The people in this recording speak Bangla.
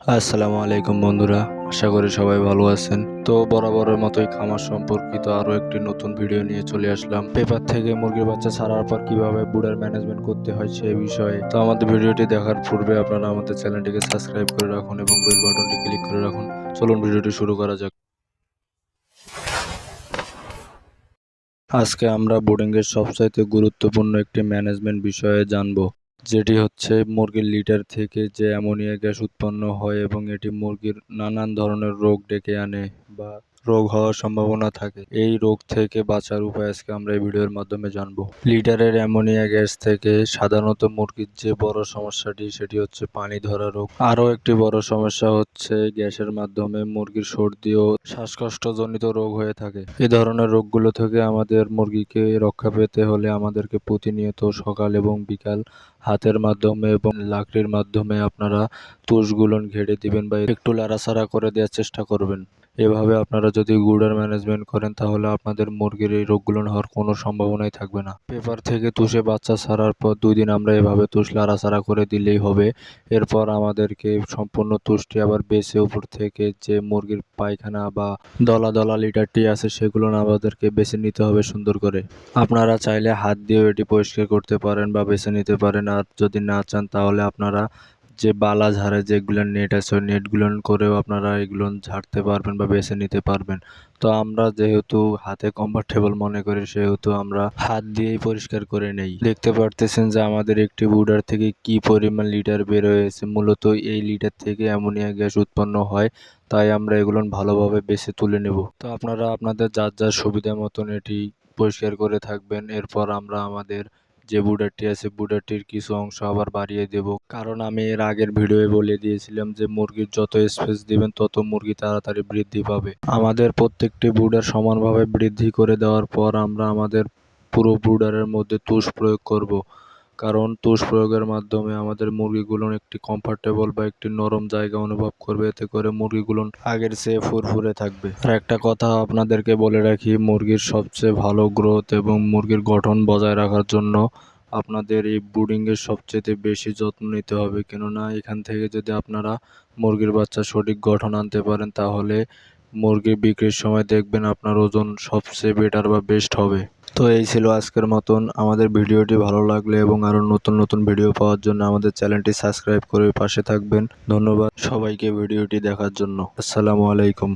আসসালামু আলাইকুম বন্ধুরা, আশা করি সবাই ভালো আছেন। তো বরাবরের মতোই খামার সম্পর্কিত আরও একটি নতুন ভিডিও নিয়ে চলে আসলাম। পেপার থেকে মুরগির বাচ্চা ছাড়ার পর কিভাবে ব্রুডার ম্যানেজমেন্ট করতে হয় সেই বিষয়ে। তো আমাদের ভিডিওটি দেখার পূর্বে আপনারা আমাদের চ্যানেলটিকে সাবস্ক্রাইব করে রাখুন এবং বেল বাটনটি ক্লিক করে রাখুন। চলুন ভিডিওটি শুরু করা যাক। আজকে আমরা ব্রুডিংয়ের সবচাইতে গুরুত্বপূর্ণ একটি ম্যানেজমেন্ট বিষয়ে জানব, যেটি হচ্ছে মুরগির লিটার থেকে যে অ্যামোনিয়া গ্যাস উৎপন্ন হয় এবং এটি মুরগির নানান ধরনের রোগ ডেকে আনে বা রোগ হওয়ার সম্ভাবনা থাকে। এই রোগ থেকে বাঁচার উপায় আজকে আমরা এই ভিডিওর মাধ্যমে জানবো। লিটারের অ্যামোনিয়া গ্যাস থেকে সাধারণত মুরগির যে বড় সমস্যাটি সেটি হচ্ছে পানি ধরা রোগ। আরও একটি বড় সমস্যা হচ্ছে গ্যাসের মাধ্যমে মুরগির সর্দি ও শ্বাসকষ্টজনিত রোগ হয়ে থাকে। এ ধরনের রোগগুলো থেকে আমাদের মুরগিকে রক্ষা পেতে হলে আমাদেরকে প্রতিনিয়ত সকাল এবং বিকাল হাতের মাধ্যমে এবং লাকড়ির মাধ্যমে আপনারা তুষগুলো ঘেড়ে দিবেন বা একটু লাড়াচাড়া করে দেওয়ার চেষ্টা করবেন। এভাবে আপনারা যদি ব্রুডার ম্যানেজমেন্ট করেন তাহলে আপনাদের মুরগির এই রোগগুলো হওয়ার কোনো সম্ভাবনাই থাকবে না। পেপার থেকে তুষে বাচ্চা ছাড়ার পর 2 দিন আমরা এভাবে তুষ লাড়াচাড়া করে দিলেই হবে। এরপর আমাদেরকে সম্পূর্ণ তুষটি আবার বেছে উপর থেকে যে মুরগির পায়খানা বা দলা দলা লিটারটি আছে সেগুলো আমাদেরকে বেছে নিতে হবে সুন্দর করে। আপনারা চাইলে হাত দিয়েও এটি পরিষ্কার করতে পারেন বা বেছে নিতে পারেন। আর যদি না চান তাহলে আপনারা যে বালা ঝাড়ে যেগুলো নেট আছে ওই নেটগুলো করেও আপনারা এগুলো ঝাড়তে পারবেন বা বেছে নিতে পারবেন। তো আমরা যেহেতু হাতে কমফোর্টেবল মনে করি সেহেতু আমরা হাত দিয়েই পরিষ্কার করে নেই। দেখতে পারতেছেন যে আমাদের একটি ব্রুডার থেকে কি পরিমাণ লিটার বের হয়েছে। মূলত এই লিটার থেকে অ্যামোনিয়া গ্যাস উৎপন্ন হয়, তাই আমরা এগুলো ভালোভাবে বেছে তুলে নেব। তো আপনারা আপনাদের যার যার সুবিধা মতন এটি পরিষ্কার করে থাকবেন। এরপর আমরা আমাদের যে ব্রুডারটি আছে ব্রুডারটির কিছু অংশ আবার বাড়িয়ে দেব, কারণ আমি এর আগের ভিডিওয়ে বলে দিয়েছিলাম যে মুরগির যত স্পেস দিবেন তত মুরগি তাড়াতাড়ি বৃদ্ধি পাবে। আমাদের প্রত্যেকটি ব্রুডার সমানভাবে বৃদ্ধি করে দেওয়ার পর আমরা আমাদের পুরো ব্রুডারের মধ্যে তুষ প্রয়োগ করব, কারণ তুষ প্রয়োগের মাধ্যমে আমাদের মুরগিগুলো একটি কমফোর্টেবল বা একটি নরম জায়গা অনুভব করবে। এতে করে মুরগিগুলো আগের চেয়ে ফুরফুরে থাকবে। আর একটা কথা আপনাদেরকে বলে রাখি, মুরগির সবচেয়ে ভালো গ্রোথ এবং মুরগির গঠন বজায় রাখার জন্য আপনাদের এই ব্রুডিংয়ের সবচেয়ে বেশি যত্ন নিতে হবে। কেননা এখান থেকে যদি আপনারা মুরগির বাচ্চা সঠিক গঠন আনতে পারেন তাহলে মুরগি বিক্রির সময় দেখবেন আপনার ওজন সবচেয়ে বেটার বা বেস্ট হবে। তো এই ছিল আজকের মতন। আমাদের ভিডিওটি ভালো লাগলে এবং আরও নতুন নতুন ভিডিও পাওয়ার জন্য আমাদের চ্যানেলটি সাবস্ক্রাইব করে পাশে থাকবেন। ধন্যবাদ সবাইকে ভিডিওটি দেখার জন্য। আসসালামু আলাইকুম।